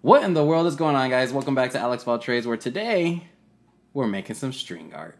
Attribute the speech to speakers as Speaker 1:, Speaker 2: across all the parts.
Speaker 1: What in the world is going on, guys? Welcome back to Alex Ball Trades, where today we're making some string art.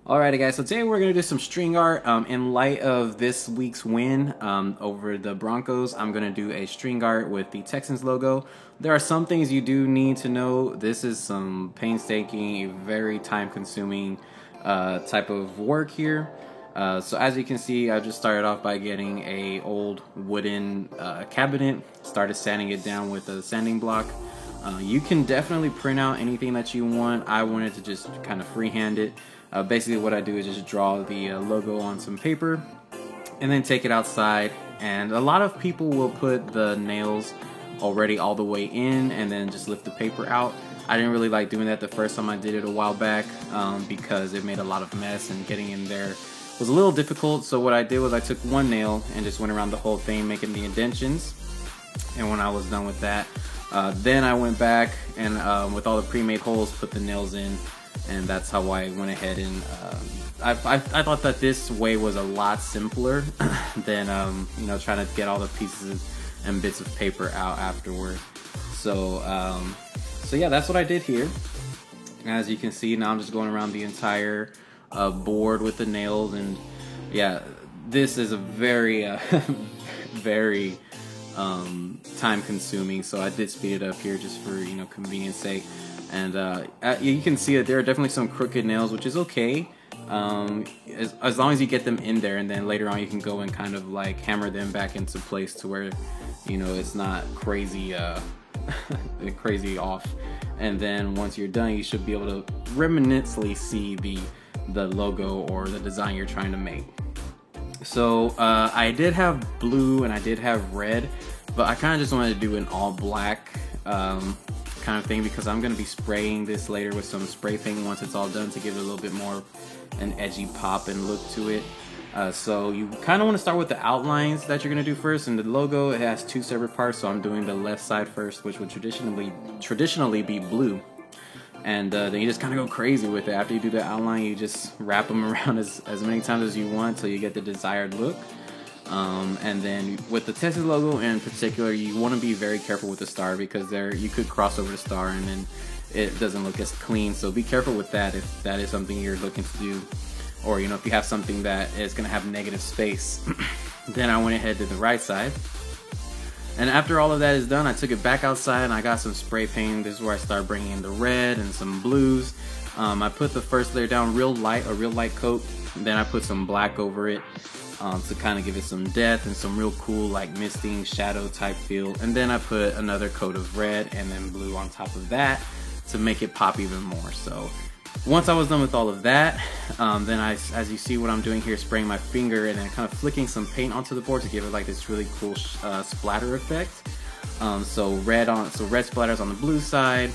Speaker 1: Alrighty, guys, so today we're going to do some string art. In light of this week's win over the Broncos, I'm going to do a string art with the Texans logo. There are some things you do need to know. This is some painstaking, very time-consuming type of work here. So as you can see, I just started off by getting a old wooden cabinet, started sanding it down with a sanding block. You can definitely print out anything that you want. I wanted to just kind of freehand it. Basically what I do is just draw the logo on some paper and then take it outside, and a lot of people will put the nails already all the way in and then just lift the paper out. I didn't really like doing that the first time I did it a while back because it made a lot of mess and getting in there was a little difficult. So what I did was I took one nail and just went around the whole thing making the indentions, and when I was done with that, then I went back and with all the pre-made holes put the nails in. And that's how I went ahead and I thought that this way was a lot simpler than you know, trying to get all the pieces and bits of paper out afterward. So so yeah, that's what I did here. As you can see, now I'm just going around the entire board with the nails, and yeah, this is a very very time consuming, so I did speed it up here just for, you know, convenience sake. And you can see that there are definitely some crooked nails, which is okay, as long as you get them in there, and then later on you can go and kind of like hammer them back into place to where, you know, it's not crazy crazy off. And then once you're done, you should be able to reminiscently see the logo or the design you're trying to make. So I did have blue and I did have red, but I kind of just wanted to do an all black kind of thing because I'm going to be spraying this later with some spray paint once it's all done to give it a little bit more an edgy pop and look to it. So you kind of want to start with the outlines that you're going to do first, and the logo, it has two separate parts, so I'm doing the left side first, which would traditionally be blue. And then you just kind of go crazy with it. After you do the outline, you just wrap them around as many times as you want till you get the desired look. And then with the Texas logo in particular, you want to be very careful with the star because you could cross over the star and then it doesn't look as clean. So be careful with that if that is something you're looking to do, or, you know, if you have something that is going to have negative space. Then I went ahead to the right side. And after all of that is done, I took it back outside and I got some spray paint. This is where I started bringing in the red and some blues. I put the first layer down a real light coat. Then I put some black over it to kind of give it some depth and some real cool, like, misting shadow type feel. And then I put another coat of red and then blue on top of that to make it pop even more. So once I was done with all of that, then as you see what I'm doing here, spraying my finger and then kind of flicking some paint onto the board to give it like this really cool splatter effect. So red splatters on the blue side,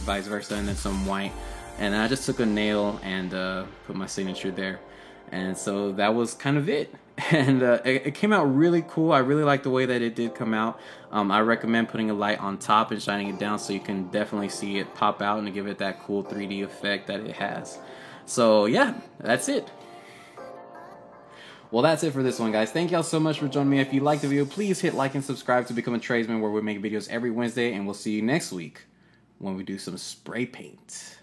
Speaker 1: vice versa, and then some white. And then I just took a nail and put my signature there. And so that was kind of it. And it came out really cool. I really like the way that it did come out. I recommend putting a light on top and shining it down so you can definitely see it pop out and give it that cool 3D effect that it has. So yeah, that's it. Well, that's it for this one, guys. Thank y'all so much for joining me. If you liked the video, please hit like and subscribe to become a tradesman, where we make videos every Wednesday. And we'll see you next week when we do some spray paint.